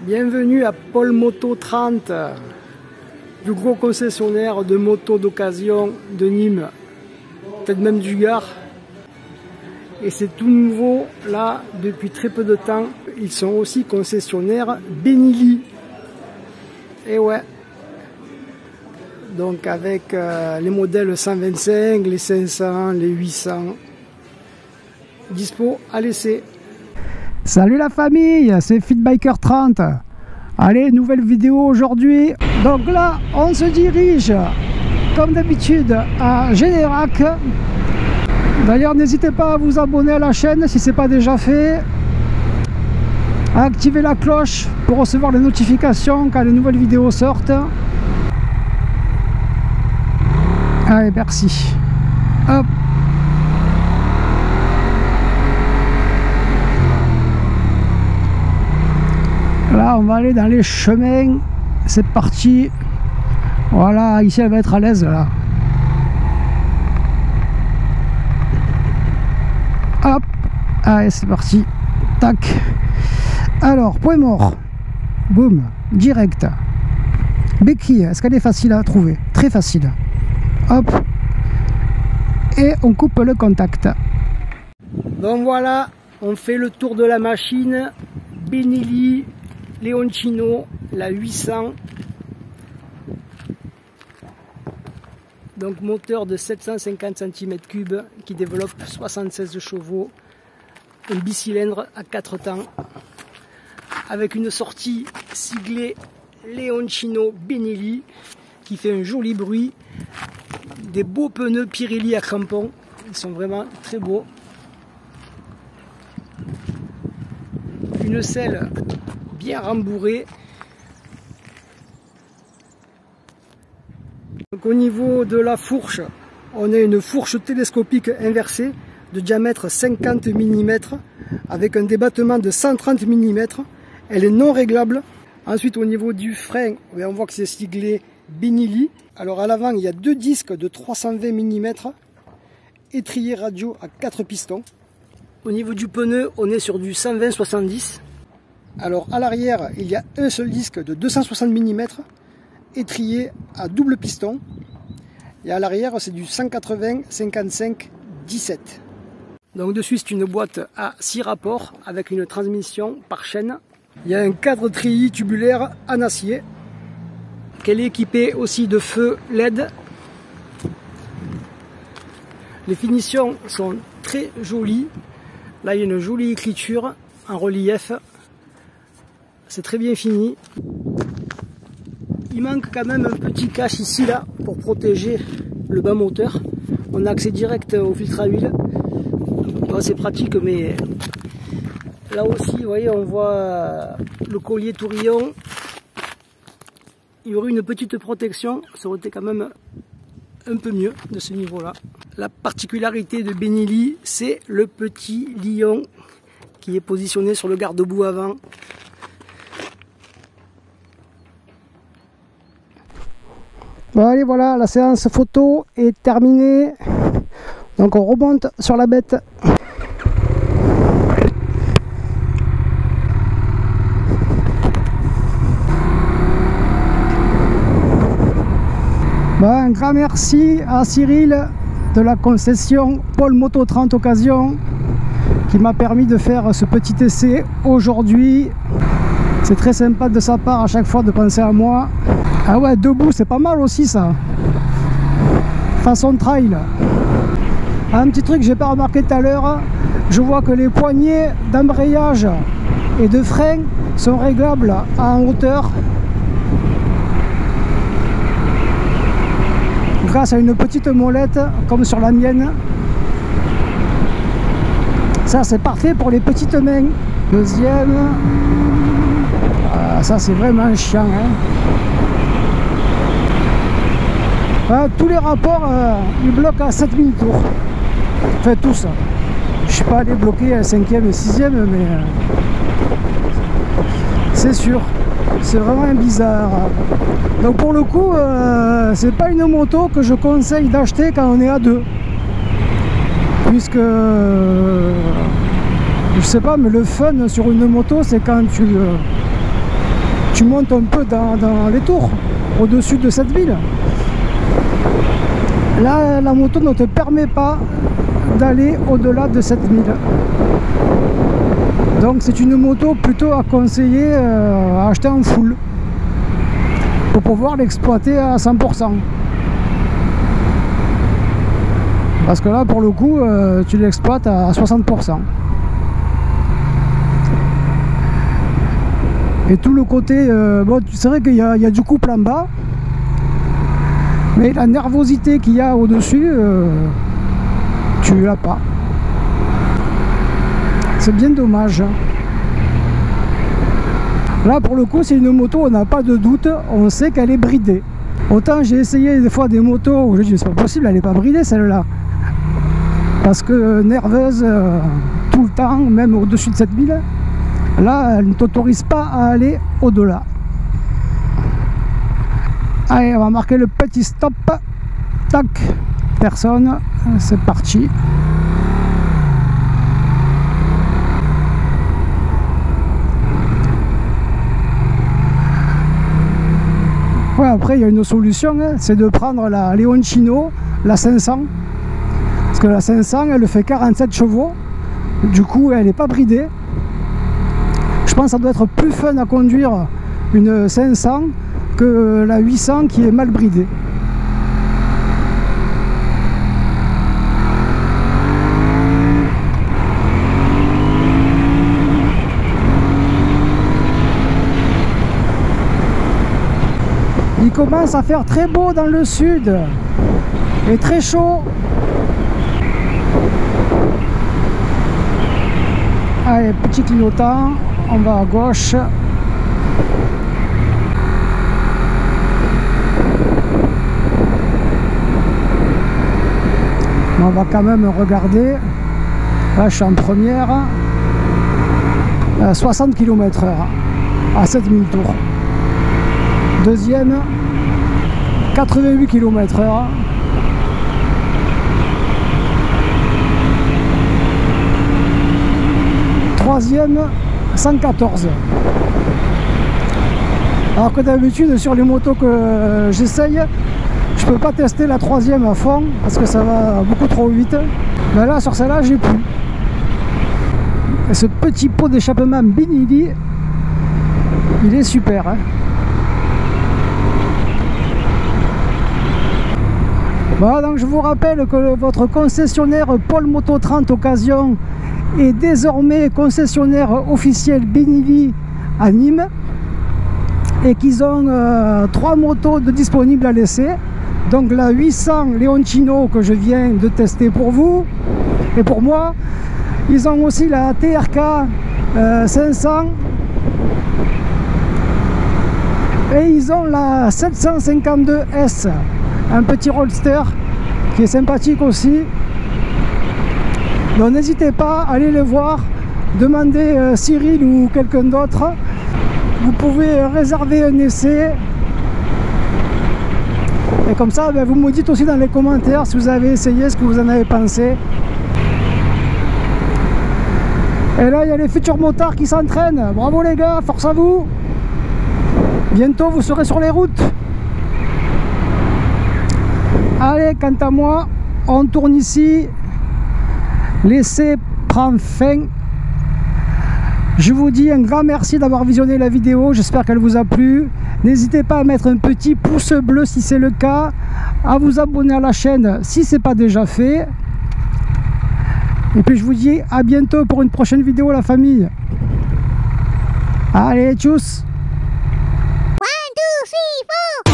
Bienvenue à Paul Moto 30, du gros concessionnaire de motos d'occasion de Nîmes, peut-être même du Gard. Et c'est tout nouveau là depuis très peu de temps. Ils sont aussi concessionnaires Benelli. Et ouais. Donc avec les modèles 125, les 500, les 800. Dispo à l'essai. Salut la famille, c'est Fitbiker 30. Allez, nouvelle vidéo aujourd'hui. Donc là, on se dirige, comme d'habitude, à Générac. D'ailleurs, n'hésitez pas à vous abonner à la chaîne si ce n'est pas déjà fait. À activer la cloche pour recevoir les notifications quand les nouvelles vidéos sortent. Allez, merci. Hop. Là, on va aller dans les chemins. C'est parti. Voilà, ici, elle va être à l'aise, là. Hop. Allez, c'est parti. Tac. Alors, point mort. Boum. Direct. Béquille, est-ce qu'elle est facile à trouver? Très facile. Hop. Et on coupe le contact. Donc voilà, on fait le tour de la machine. Benelli. Leoncino, la 800, donc moteur de 750 cm3 qui développe 76 chevaux, un bicylindre à 4 temps, avec une sortie siglée Leoncino Benelli qui fait un joli bruit, des beaux pneus Pirelli à crampons, ils sont vraiment très beaux, une selle bien rembourré. Donc au niveau de la fourche, on a une fourche télescopique inversée de diamètre 50 mm avec un débattement de 130 mm. Elle est non réglable. Ensuite au niveau du frein, on voit que c'est siglé Benelli. Alors à l'avant il y a deux disques de 320 mm, étrier radio à 4 pistons. Au niveau du pneu, on est sur du 120-70. Alors à l'arrière, il y a un seul disque de 260 mm, étrié à double piston. Et à l'arrière, c'est du 180-55-17. Donc dessus, c'est une boîte à 6 rapports avec une transmission par chaîne. Il y a un cadre treillis tubulaire en acier. Qu'elle est équipée aussi de feux LED. Les finitions sont très jolies. Là, il y a une jolie écriture en relief. C'est très bien fini. Il manque quand même un petit cache ici là pour protéger le bas moteur. On a accès direct au filtre à huile. Bon, c'est pratique, mais là aussi, vous voyez, on voit le collier tourillon. Il y aurait une petite protection, ça aurait été quand même un peu mieux de ce niveau-là. La particularité de Benelli, c'est le petit lion qui est positionné sur le garde-boue avant. Bon allez, voilà, la séance photo est terminée. Donc on remonte sur la bête. Bon, un grand merci à Cyril de la concession Paul Moto 30 Occasion qui m'a permis de faire ce petit essai aujourd'hui. C'est très sympa de sa part à chaque fois de penser à moi. Ah ouais, debout c'est pas mal aussi ça. Façon trail. Un petit truc que j'ai pas remarqué tout à l'heure, je vois que les poignées d'embrayage et de frein sont réglables en hauteur grâce à une petite molette comme sur la mienne. Ça c'est parfait pour les petites mains. Deuxième. Ça c'est vraiment chiant hein. Tous les rapports ils bloquent à 7000 tours. Enfin tous. Je suis pas allé bloquer à 5e et 6e mais c'est sûr. C'est vraiment bizarre. Donc pour le coup c'est pas une moto que je conseille d'acheter quand on est à deux. Puisque je sais pas, mais le fun sur une moto c'est quand tu tu montes un peu dans les tours, au-dessus de cette ville. Là, la moto ne te permet pas d'aller au-delà de 7000. Donc c'est une moto plutôt à conseiller à acheter en full pour pouvoir l'exploiter à 100%. Parce que là, pour le coup, tu l'exploites à 60%. Et tout le côté, bon, c'est vrai qu'il y a du couple en bas, mais la nervosité qu'il y a au-dessus, tu l'as pas. C'est bien dommage. Là, pour le coup, c'est une moto, on n'a pas de doute, on sait qu'elle est bridée. Autant j'ai essayé des fois des motos où je dis c'est pas possible, elle n'est pas bridée celle-là. Parce que nerveuse tout le temps, même au-dessus de 7000, là, elle ne t'autorise pas à aller au-delà. Allez, on va marquer le petit stop. Tac, personne, c'est parti. Ouais, après, il y a une solution, hein, c'est de prendre la Leoncino, la 500. Parce que la 500, elle fait 47 chevaux. Du coup, elle n'est pas bridée. Je pense que ça doit être plus fun à conduire une 500 que la 800 qui est mal bridée. Il commence à faire très beau dans le sud et très chaud. Allez, petit clignotant, on va à gauche. On va quand même regarder. Là, je suis en première. 60 km/h à 7000 tours. Deuxième, 88 km/h. Troisième, 114. Alors que d'habitude, sur les motos que j'essaye, je peux pas tester la troisième à fond parce que ça va beaucoup trop vite. Mais là, sur celle-là, j'ai pu. Et ce petit pot d'échappement Benelli, il est super. Hein. Bon, donc je vous rappelle que votre concessionnaire Paul Moto 30 Occasion est désormais concessionnaire officiel Benelli à Nîmes et qu'ils ont 3 motos de disponibles à laisser. Donc la 800 Leoncino que je viens de tester pour vous et pour moi. Ils ont aussi la TRK 500 et ils ont la 752S, un petit roadster qui est sympathique aussi. Donc n'hésitez pas à aller les voir, demandez Cyril ou quelqu'un d'autre. Vous pouvez réserver un essai. Et comme ça, ben, vous me dites aussi dans les commentaires si vous avez essayé, ce que vous en avez pensé. Et là, il y a les futurs motards qui s'entraînent. Bravo les gars, force à vous. Bientôt, vous serez sur les routes. Allez, quant à moi, on tourne ici. L'essai prend fin. Je vous dis un grand merci d'avoir visionné la vidéo. J'espère qu'elle vous a plu. N'hésitez pas à mettre un petit pouce bleu si c'est le cas. À vous abonner à la chaîne si ce n'est pas déjà fait. Et puis je vous dis à bientôt pour une prochaine vidéo la famille. Allez, tchuss. 1, 2, 3, 4